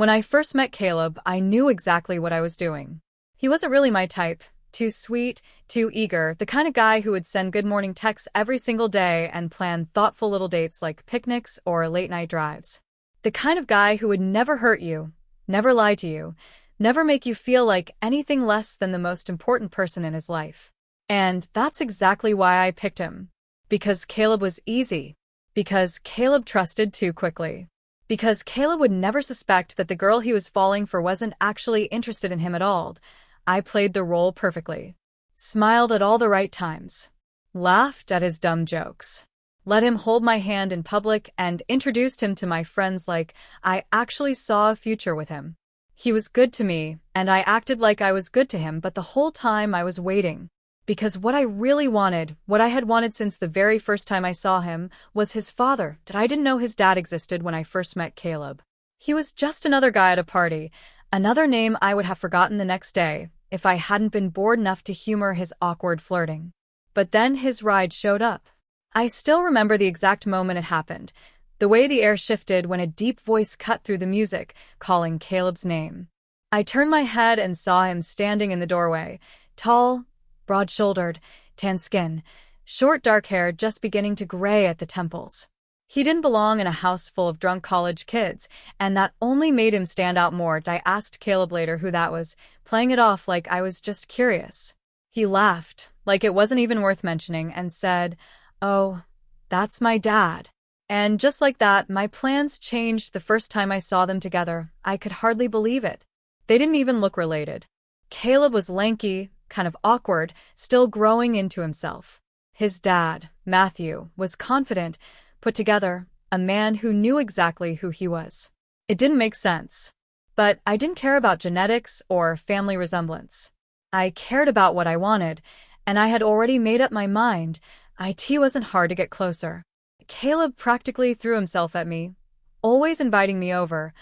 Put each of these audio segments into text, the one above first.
When I first met Caleb, I knew exactly what I was doing. He wasn't really my type. Too sweet, too eager, the kind of guy who would send good morning texts every single day and plan thoughtful little dates like picnics or late-night drives. The kind of guy who would never hurt you, never lie to you, never make you feel like anything less than the most important person in his life. And that's exactly why I picked him. Because Caleb was easy. Because Caleb trusted too quickly. Because Caleb would never suspect that the girl he was falling for wasn't actually interested in him at all. I played the role perfectly. Smiled at all the right times. Laughed at his dumb jokes. Let him hold my hand in public and introduced him to my friends like I actually saw a future with him. He was good to me, and I acted like I was good to him, but the whole time I was waiting. Because what I really wanted, what I had wanted since the very first time I saw him, was his father. I didn't know his dad existed when I first met Caleb. He was just another guy at a party, another name I would have forgotten the next day if I hadn't been bored enough to humor his awkward flirting. But then his ride showed up. I still remember the exact moment it happened, the way the air shifted when a deep voice cut through the music, calling Caleb's name. I turned my head and saw him standing in the doorway, tall, broad-shouldered, tan skin, short dark hair just beginning to gray at the temples. He didn't belong in a house full of drunk college kids, and that only made him stand out more. I asked Caleb later who that was, playing it off like I was just curious. He laughed, like it wasn't even worth mentioning, and said, "Oh, that's my dad." And just like that, my plans changed the first time I saw them together. I could hardly believe it. They didn't even look related. Caleb was lanky, kind of awkward, still growing into himself. His dad, Matthew, was confident, put together, a man who knew exactly who he was. It didn't make sense. But I didn't care about genetics or family resemblance. I cared about what I wanted, and I had already made up my mind. It wasn't hard to get closer. Caleb practically threw himself at me, always inviting me over,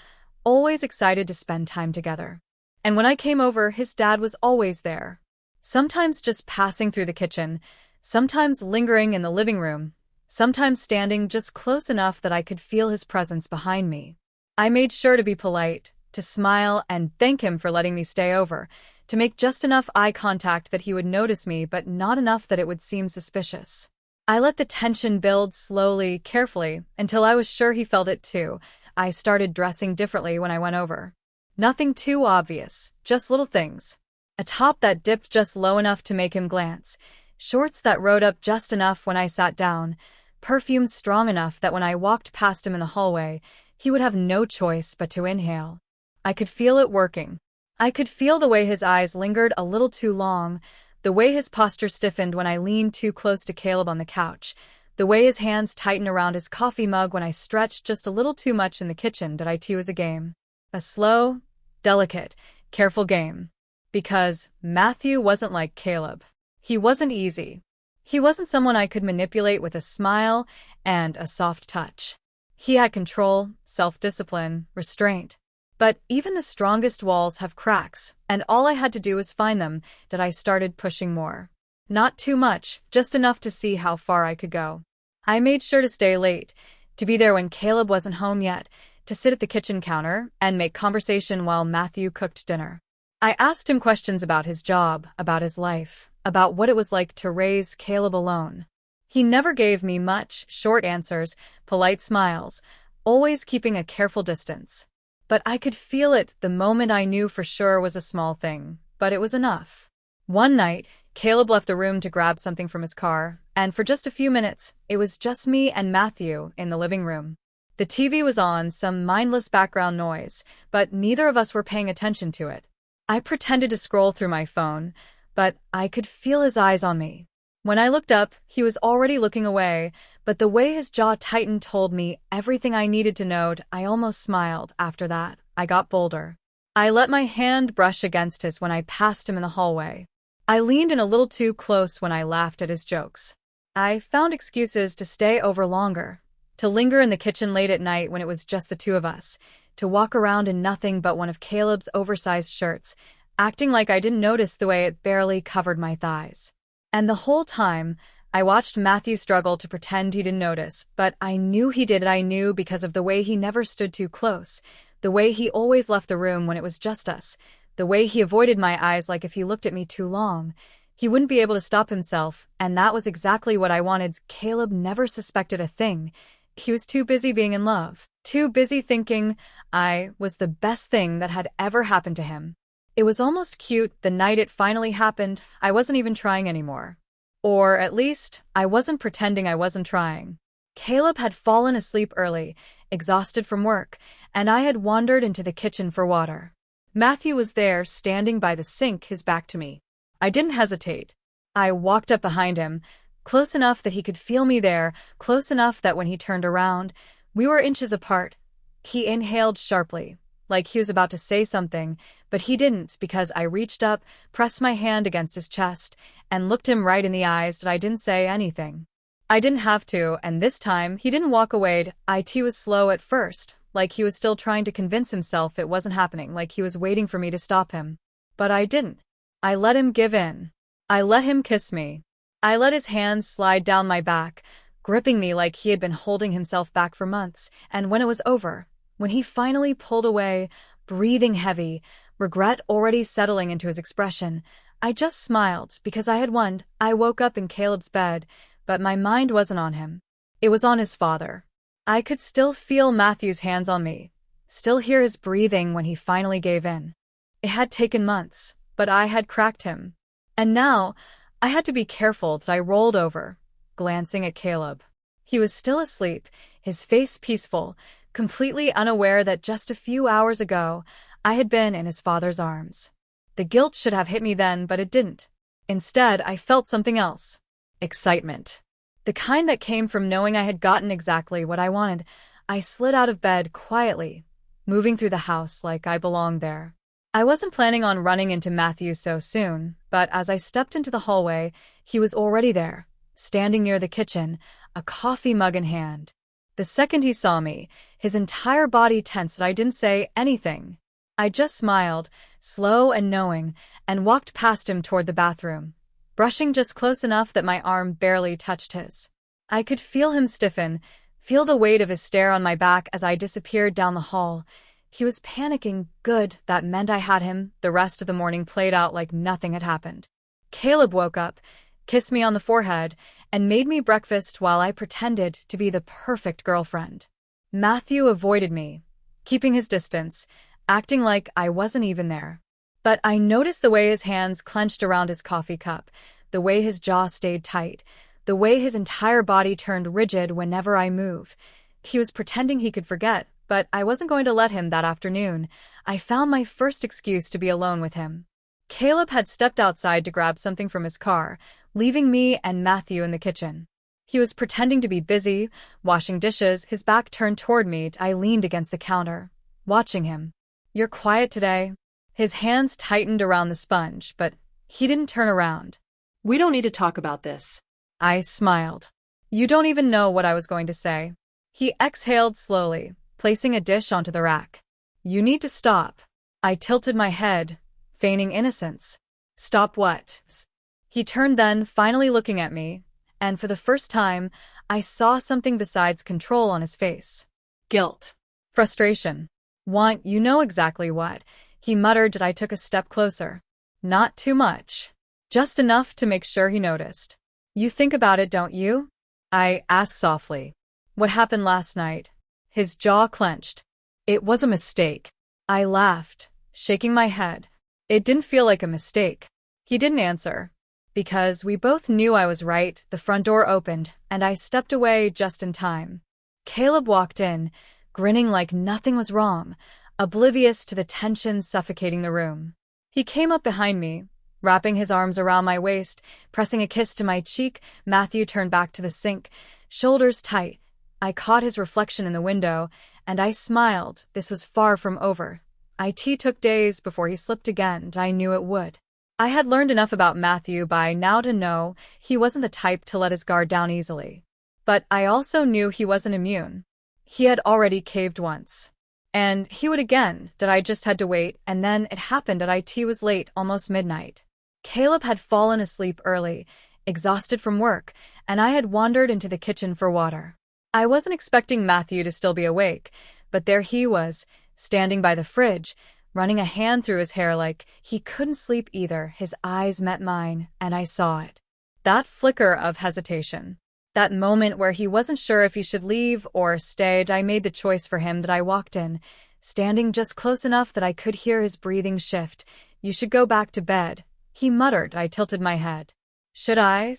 always excited to spend time together. And when I came over, his dad was always there. Sometimes just passing through the kitchen, sometimes lingering in the living room, sometimes standing just close enough that I could feel his presence behind me. I made sure to be polite, to smile and thank him for letting me stay over, to make just enough eye contact that he would notice me but not enough that it would seem suspicious. I let the tension build slowly, carefully, until I was sure he felt it too. I started dressing differently when I went over. Nothing too obvious, just little things. A top that dipped just low enough to make him glance, shorts that rode up just enough when I sat down, perfume strong enough that when I walked past him in the hallway, he would have no choice but to inhale. I could feel it working. I could feel the way his eyes lingered a little too long, the way his posture stiffened when I leaned too close to Caleb on the couch, the way his hands tightened around his coffee mug when I stretched just a little too much in the kitchen. It was a game. A slow, delicate, careful game. Because Matthew wasn't like Caleb. He wasn't easy. He wasn't someone I could manipulate with a smile and a soft touch. He had control, self-discipline, restraint. But even the strongest walls have cracks, and all I had to do was find them. I started pushing more. Not too much, just enough to see how far I could go. I made sure to stay late, to be there when Caleb wasn't home yet, to sit at the kitchen counter and make conversation while Matthew cooked dinner. I asked him questions about his job, about his life, about what it was like to raise Caleb alone. He never gave me much, short answers, polite smiles, always keeping a careful distance. But I could feel it the moment I knew for sure was a small thing, but it was enough. One night, Caleb left the room to grab something from his car, and for just a few minutes, it was just me and Matthew in the living room. The TV was on, some mindless background noise, but neither of us were paying attention to it. I pretended to scroll through my phone, but I could feel his eyes on me. When I looked up, he was already looking away, but the way his jaw tightened told me everything I needed to know. I almost smiled. After that, I got bolder. I let my hand brush against his when I passed him in the hallway. I leaned in a little too close when I laughed at his jokes. I found excuses to stay over longer, to linger in the kitchen late at night when it was just the two of us, to walk around in nothing but one of Caleb's oversized shirts, acting like I didn't notice the way it barely covered my thighs. And the whole time, I watched Matthew struggle to pretend he didn't notice, but I knew he did. I knew because of the way he never stood too close, the way he always left the room when it was just us, the way he avoided my eyes like if he looked at me too long, he wouldn't be able to stop himself, and that was exactly what I wanted. Caleb never suspected a thing. He was too busy being in love, too busy thinking I was the best thing that had ever happened to him. It was almost cute the night it finally happened. I wasn't even trying anymore. Or at least, I wasn't pretending I wasn't trying. Caleb had fallen asleep early, exhausted from work, and I had wandered into the kitchen for water. Matthew was there, standing by the sink, his back to me. I didn't hesitate. I walked up behind him, close enough that he could feel me there, close enough that when he turned around, we were inches apart. He inhaled sharply, like he was about to say something, but he didn't because I reached up, pressed my hand against his chest, and looked him right in the eyes. I didn't say anything. I didn't have to, and this time he didn't walk away. It was slow at first, like he was still trying to convince himself it wasn't happening, like he was waiting for me to stop him. But I didn't. I let him give in. I let him kiss me. I let his hands slide down my back, gripping me like he had been holding himself back for months, and when it was over, when he finally pulled away, breathing heavy, regret already settling into his expression, I just smiled because I had won. I woke up in Caleb's bed, but my mind wasn't on him. It was on his father. I could still feel Matthew's hands on me, still hear his breathing when he finally gave in. It had taken months, but I had cracked him. And now, I had to be careful that I rolled over, glancing at Caleb. He was still asleep, his face peaceful, completely unaware that just a few hours ago, I had been in his father's arms. The guilt should have hit me then, but it didn't. Instead, I felt something else. Excitement. The kind that came from knowing I had gotten exactly what I wanted. I slid out of bed quietly, moving through the house like I belonged there. I wasn't planning on running into Matthew so soon, but as I stepped into the hallway, he was already there, standing near the kitchen, a coffee mug in hand. The second he saw me, his entire body tensed. I didn't say anything. I just smiled, slow and knowing, and walked past him toward the bathroom, brushing just close enough that my arm barely touched his. I could feel him stiffen, feel the weight of his stare on my back as I disappeared down the hall. He was panicking. Good, that meant I had him. The rest of the morning played out like nothing had happened. Caleb woke up, kissed me on the forehead, and made me breakfast while I pretended to be the perfect girlfriend. Matthew avoided me, keeping his distance, acting like I wasn't even there. But I noticed the way his hands clenched around his coffee cup, the way his jaw stayed tight, the way his entire body turned rigid whenever I moved. He was pretending he could forget, but I wasn't going to let him that afternoon. I found my first excuse to be alone with him. Caleb had stepped outside to grab something from his car, leaving me and Matthew in the kitchen. He was pretending to be busy, washing dishes, his back turned toward me. I leaned against the counter, watching him. "You're quiet today." His hands tightened around the sponge, but he didn't turn around. "We don't need to talk about this." I smiled. You don't even know what I was going to say. He exhaled slowly, placing a dish onto the rack. "You need to stop." I tilted my head, feigning innocence. "Stop what?" He turned then, finally looking at me, and for the first time, I saw something besides control on his face. Guilt. Frustration. "Want, you know exactly what," he muttered. I took a step closer. Not too much. Just enough to make sure he noticed. "You think about it, don't you?" I asked softly. "What happened last night?" His jaw clenched. "It was a mistake." I laughed, shaking my head. "It didn't feel like a mistake." He didn't answer. Because we both knew I was right, the front door opened, and I stepped away just in time. Caleb walked in, grinning like nothing was wrong, oblivious to the tension suffocating the room. He came up behind me, wrapping his arms around my waist, pressing a kiss to my cheek. Matthew turned back to the sink, shoulders tight. I caught his reflection in the window, and I smiled. This was far from over. It took days before he slipped again, and I knew it would. I had learned enough about Matthew by now to know he wasn't the type to let his guard down easily. But I also knew he wasn't immune. He had already caved once. And he would again. That I just had to wait, and then it happened. It was late, almost midnight. Caleb had fallen asleep early, exhausted from work, and I had wandered into the kitchen for water. I wasn't expecting Matthew to still be awake, but there he was, standing by the fridge, running a hand through his hair like he couldn't sleep either. His eyes met mine, and I saw it. That flicker of hesitation. That moment where he wasn't sure if he should leave or stay. I made the choice for him. That I walked in, standing just close enough that I could hear his breathing shift. "You should go back to bed," he muttered. I tilted my head. "Should I?"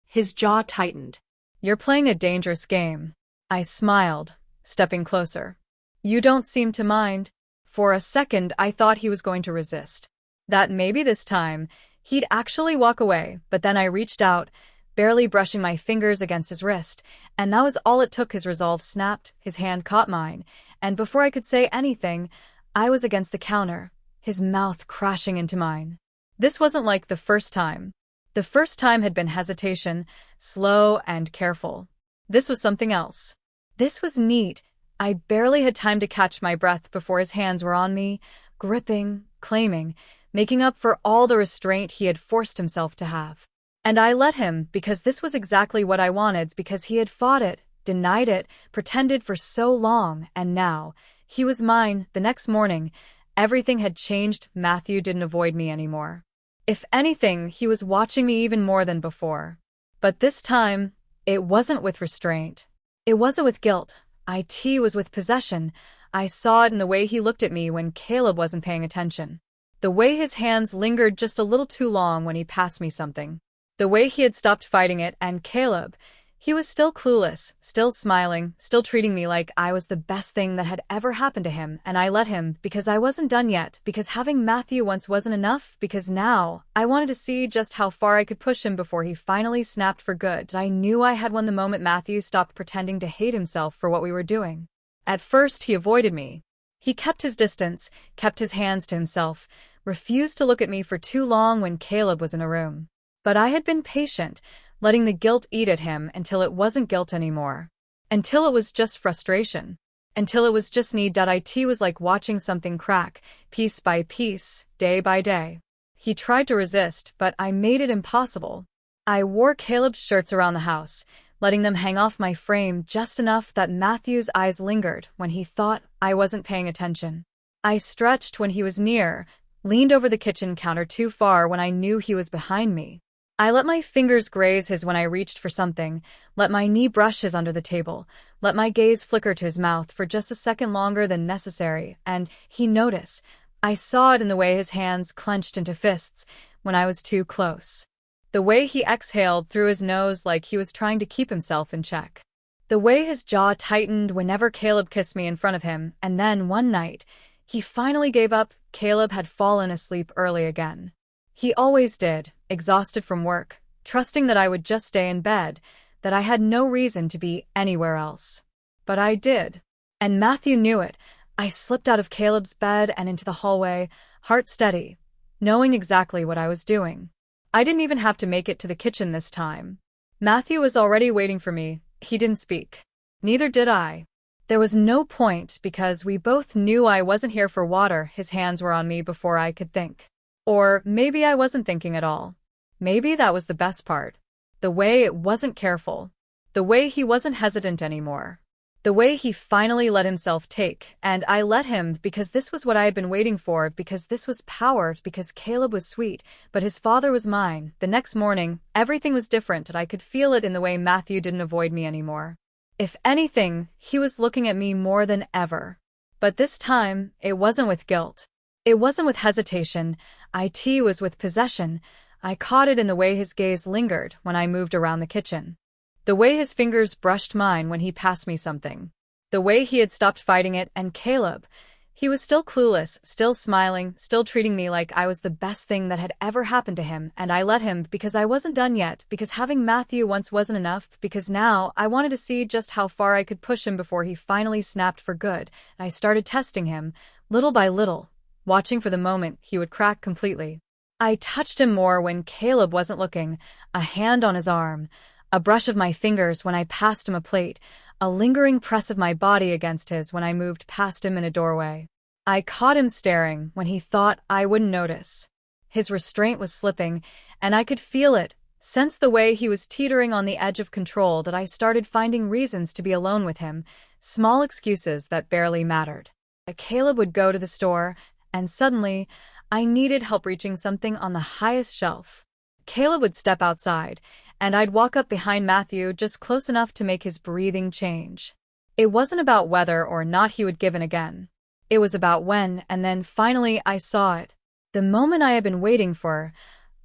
His jaw tightened. "You're playing a dangerous game." I smiled, stepping closer. "You don't seem to mind." For a second, I thought he was going to resist. That maybe this time, he'd actually walk away, but then I reached out, barely brushing my fingers against his wrist, and that was all it took. His resolve snapped, his hand caught mine, and before I could say anything, I was against the counter, his mouth crashing into mine. This wasn't like the first time. The first time had been hesitation, slow and careful. This was something else. This was neat. I barely had time to catch my breath before his hands were on me, gripping, claiming, making up for all the restraint he had forced himself to have. And I let him because this was exactly what I wanted, because he had fought it, denied it, pretended for so long, and now, he was mine. The next morning, everything had changed. Matthew didn't avoid me anymore. If anything, he was watching me even more than before. But this time, it wasn't with restraint. It wasn't with guilt. It was with possession. I saw it in the way he looked at me when Caleb wasn't paying attention. The way his hands lingered just a little too long when he passed me something. The way he had stopped fighting it. And Caleb, he was still clueless, still smiling, still treating me like I was the best thing that had ever happened to him. And I let him, because I wasn't done yet, because having Matthew once wasn't enough, because now I wanted to see just how far I could push him before he finally snapped for good. I knew I had won the moment Matthew stopped pretending to hate himself for what we were doing. At first, he avoided me. He kept his distance, kept his hands to himself, refused to look at me for too long when Caleb was in a room. But I had been patient, letting the guilt eat at him until it wasn't guilt anymore. Until it was just frustration. Until it was just need. It was like watching something crack, piece by piece, day by day. He tried to resist, but I made it impossible. I wore Caleb's shirts around the house, letting them hang off my frame just enough that Matthew's eyes lingered when he thought I wasn't paying attention. I stretched when he was near, leaned over the kitchen counter too far when I knew he was behind me. I let my fingers graze his when I reached for something, let my knee brush his under the table, let my gaze flicker to his mouth for just a second longer than necessary, and he noticed. I saw it in the way his hands clenched into fists when I was too close. The way he exhaled through his nose like he was trying to keep himself in check. The way his jaw tightened whenever Caleb kissed me in front of him, and then one night, he finally gave up. Caleb had fallen asleep early again. He always did, exhausted from work, trusting that I would just stay in bed, that I had no reason to be anywhere else. But I did. And Matthew knew it. I slipped out of Caleb's bed and into the hallway, heart steady, knowing exactly what I was doing. I didn't even have to make it to the kitchen this time. Matthew was already waiting for me. He didn't speak. Neither did I. There was no point because we both knew I wasn't here for water. His hands were on me before I could think. Or maybe I wasn't thinking at all. Maybe that was the best part. The way it wasn't careful. The way he wasn't hesitant anymore. The way he finally let himself take, and I let him because this was what I had been waiting for, because this was power, because Caleb was sweet, but his father was mine. The next morning, everything was different, and I could feel it in the way Matthew didn't avoid me anymore. If anything, he was looking at me more than ever. But this time, it wasn't with guilt. It wasn't with hesitation. It was with possession. I caught it in the way his gaze lingered when I moved around the kitchen. The way his fingers brushed mine when he passed me something. The way he had stopped fighting it. And Caleb, he was still clueless, still smiling, still treating me like I was the best thing that had ever happened to him. And I let him because I wasn't done yet, because having Matthew once wasn't enough, because now I wanted to see just how far I could push him before he finally snapped for good. I started testing him, little by little, watching for the moment he would crack completely. I touched him more when Caleb wasn't looking, a hand on his arm, a brush of my fingers when I passed him a plate, a lingering press of my body against his when I moved past him in a doorway. I caught him staring when he thought I wouldn't notice. His restraint was slipping, and I could feel it, sense the way he was teetering on the edge of control, that I started finding reasons to be alone with him, small excuses that barely mattered. Caleb would go to the store, and suddenly, I needed help reaching something on the highest shelf. Caleb would step outside, and I'd walk up behind Matthew just close enough to make his breathing change. It wasn't about whether or not he would give in again. It was about when, and then finally I saw it. The moment I had been waiting for.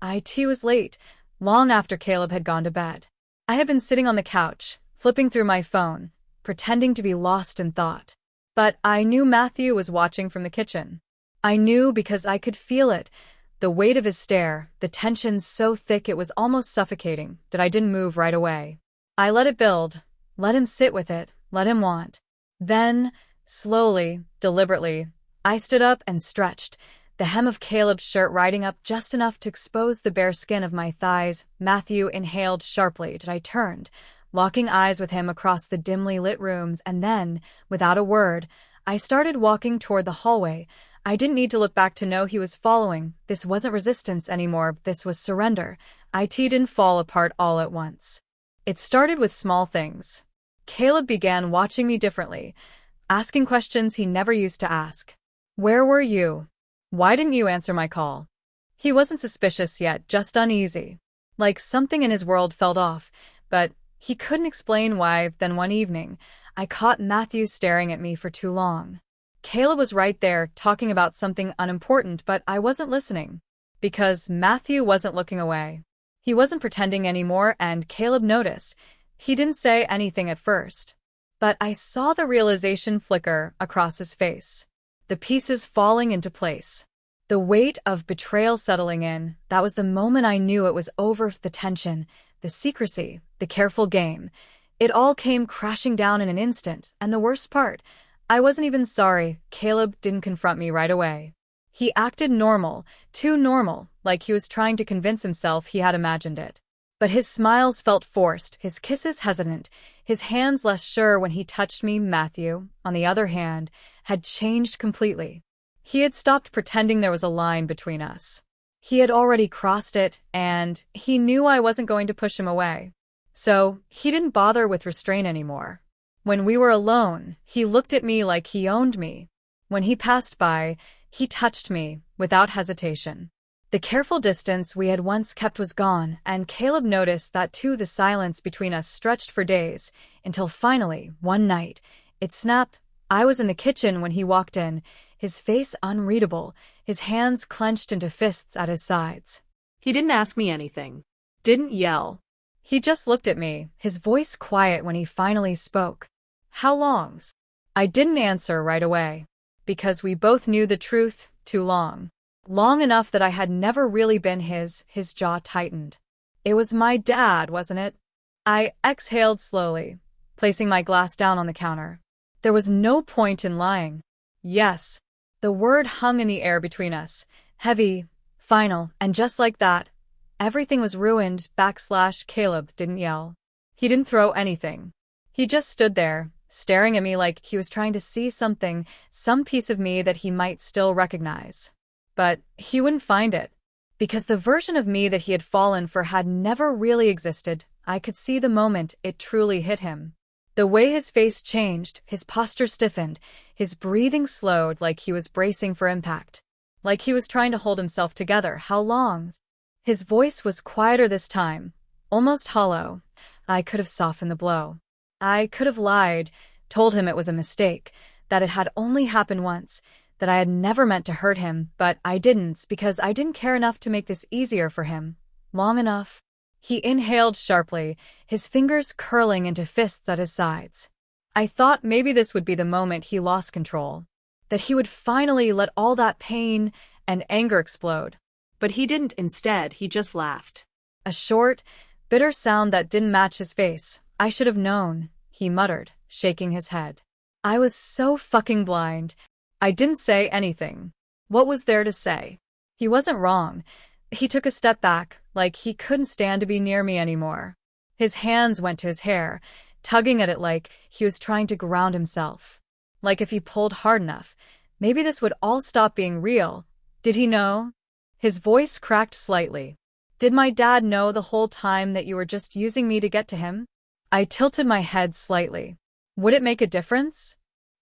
It was late, long after Caleb had gone to bed. I had been sitting on the couch, flipping through my phone, pretending to be lost in thought. But I knew Matthew was watching from the kitchen. I knew because I could feel it. The weight of his stare, the tension so thick it was almost suffocating, that I didn't move right away. I let it build, let him sit with it, let him want. Then, slowly, deliberately, I stood up and stretched, the hem of Caleb's shirt riding up just enough to expose the bare skin of my thighs. Matthew inhaled sharply. I turned, locking eyes with him across the dimly lit rooms, and then, without a word, I started walking toward the hallway. I didn't need to look back to know he was following. This wasn't resistance anymore, this was surrender. It didn't fall apart all at once. It started with small things. Caleb began watching me differently, asking questions he never used to ask. Where were you? Why didn't you answer my call? He wasn't suspicious yet, just uneasy. Like something in his world felt off, but he couldn't explain why. Then one evening, I caught Matthew staring at me for too long. Caleb was right there, talking about something unimportant, but I wasn't listening. Because Matthew wasn't looking away. He wasn't pretending anymore, and Caleb noticed. He didn't say anything at first. But I saw the realization flicker across his face. The pieces falling into place. The weight of betrayal settling in. That was the moment I knew it was over. The tension, the secrecy, the careful game. It all came crashing down in an instant, and the worst part, I wasn't even sorry. Caleb didn't confront me right away. He acted normal, too normal, like he was trying to convince himself he had imagined it. But his smiles felt forced, his kisses hesitant, his hands less sure when he touched me. Matthew, on the other hand, had changed completely. He had stopped pretending there was a line between us. He had already crossed it, and he knew I wasn't going to push him away. So, he didn't bother with restraint anymore. When we were alone, he looked at me like he owned me. When he passed by, he touched me, without hesitation. The careful distance we had once kept was gone, and Caleb noticed that too. The silence between us stretched for days, until finally, one night, it snapped. I was in the kitchen when he walked in, his face unreadable, his hands clenched into fists at his sides. He didn't ask me anything. Didn't yell. He just looked at me, his voice quiet when he finally spoke. How long? I didn't answer right away. Because we both knew the truth, too long. Long enough that I had never really been his jaw tightened. It was my dad, wasn't it? I exhaled slowly, placing my glass down on the counter. There was no point in lying. Yes. The word hung in the air between us, heavy, final, and just like that, everything was ruined. Caleb didn't yell. He didn't throw anything. He just stood there, staring at me like he was trying to see something, some piece of me that he might still recognize. But he wouldn't find it. Because the version of me that he had fallen for had never really existed. I could see the moment it truly hit him. The way his face changed, his posture stiffened, his breathing slowed like he was bracing for impact. Like he was trying to hold himself together. How long? His voice was quieter this time, almost hollow. I could have softened the blow. I could have lied, told him it was a mistake, that it had only happened once, that I had never meant to hurt him, but I didn't because I didn't care enough to make this easier for him. Long enough. He inhaled sharply, his fingers curling into fists at his sides. I thought maybe this would be the moment he lost control, that he would finally let all that pain and anger explode. But he didn't. Instead, he just laughed. A short, bitter sound that didn't match his face. I should have known, he muttered, shaking his head. I was so fucking blind. I didn't say anything. What was there to say? He wasn't wrong. He took a step back, like he couldn't stand to be near me anymore. His hands went to his hair, tugging at it like he was trying to ground himself. Like if he pulled hard enough, maybe this would all stop being real. Did he know? His voice cracked slightly. Did my dad know the whole time that you were just using me to get to him? I tilted my head slightly. Would it make a difference?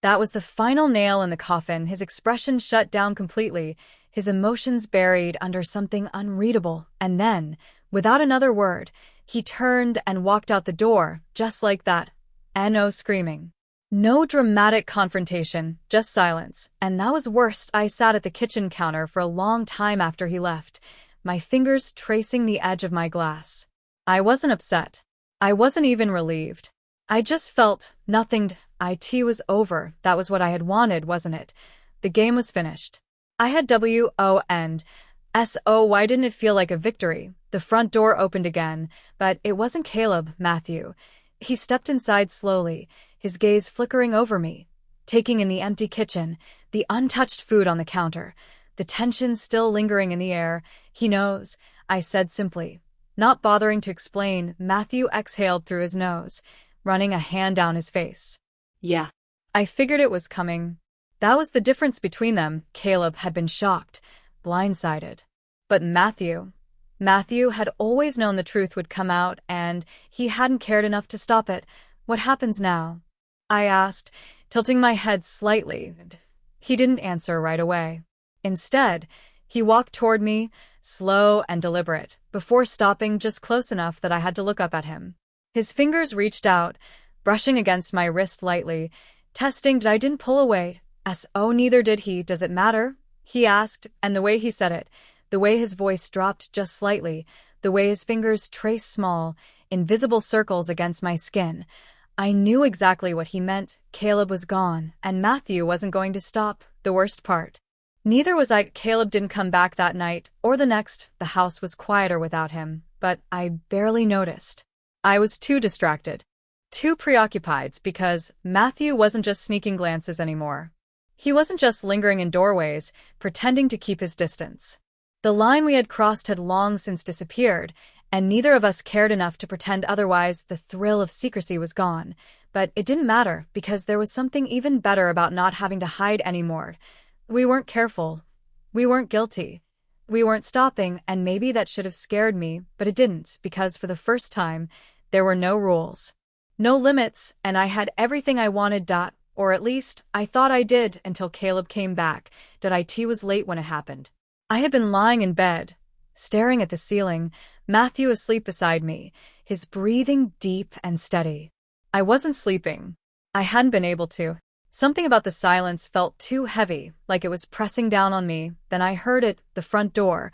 That was the final nail in the coffin. His expression shut down completely, his emotions buried under something unreadable. And then, without another word, he turned and walked out the door, just like that. No screaming. No dramatic confrontation, just silence. And that was worst. I sat at the kitchen counter for a long time after he left, my fingers tracing the edge of my glass. I wasn't upset. I wasn't even relieved. I just felt nothing. It was over. That was what I had wanted, wasn't it? The game was finished. I had won. So why didn't it feel like a victory? The front door opened again, but it wasn't Caleb, Matthew. He stepped inside slowly, his gaze flickering over me, taking in the empty kitchen, the untouched food on the counter, the tension still lingering in the air. He knows, I said simply. Not bothering to explain, Matthew exhaled through his nose, running a hand down his face. Yeah. I figured it was coming. That was the difference between them. Caleb had been shocked, blindsided. But Matthew had always known the truth would come out, and he hadn't cared enough to stop it. What happens now? I asked, tilting my head slightly. He didn't answer right away. Instead, he walked toward me, slow and deliberate, before stopping just close enough that I had to look up at him. His fingers reached out, brushing against my wrist lightly, testing that I didn't pull away. So neither did he. Does it matter? He asked, and the way he said it, the way his voice dropped just slightly, the way his fingers traced small, invisible circles against my skin, I knew exactly what he meant. Caleb was gone, and Matthew wasn't going to stop. The worst part. Neither was I. Caleb didn't come back that night, or the next. The house was quieter without him, but I barely noticed. I was too distracted. Too preoccupied, because Matthew wasn't just sneaking glances anymore. He wasn't just lingering in doorways, pretending to keep his distance. The line we had crossed had long since disappeared, and neither of us cared enough to pretend otherwise. The thrill of secrecy was gone, but it didn't matter, because there was something even better about not having to hide anymore. We weren't careful. We weren't guilty. We weren't stopping, and maybe that should have scared me, but it didn't, because for the first time, there were no rules. No limits, and I had everything I wanted. Or at least, I thought I did until Caleb came back. It was late when it happened. I had been lying in bed, staring at the ceiling, Matthew asleep beside me, his breathing deep and steady. I wasn't sleeping. I hadn't been able to. Something about the silence felt too heavy, like it was pressing down on me. Then I heard it, the front door.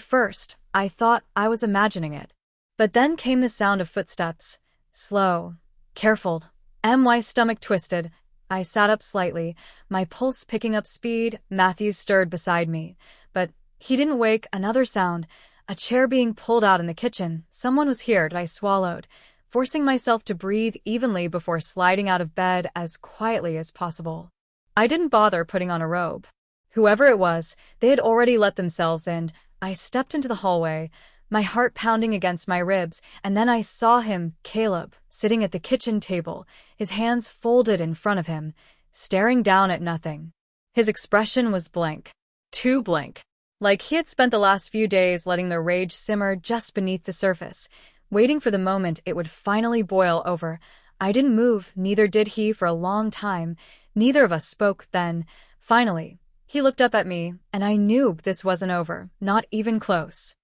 First, I thought I was imagining it. But then came the sound of footsteps. Slow. Careful. My stomach twisted. I sat up slightly, my pulse picking up speed. Matthew stirred beside me. But he didn't wake. Another sound. A chair being pulled out in the kitchen. Someone was here. I swallowed, forcing myself to breathe evenly before sliding out of bed as quietly as possible. I didn't bother putting on a robe. Whoever it was, they had already let themselves in. I stepped into the hallway, my heart pounding against my ribs, and then I saw him, Caleb, sitting at the kitchen table, his hands folded in front of him, staring down at nothing. His expression was blank. Too blank. Like he had spent the last few days letting the rage simmer just beneath the surface, waiting for the moment it would finally boil over. I didn't move, neither did he for a long time. Neither of us spoke. Then, finally, he looked up at me, and I knew this wasn't over, not even close.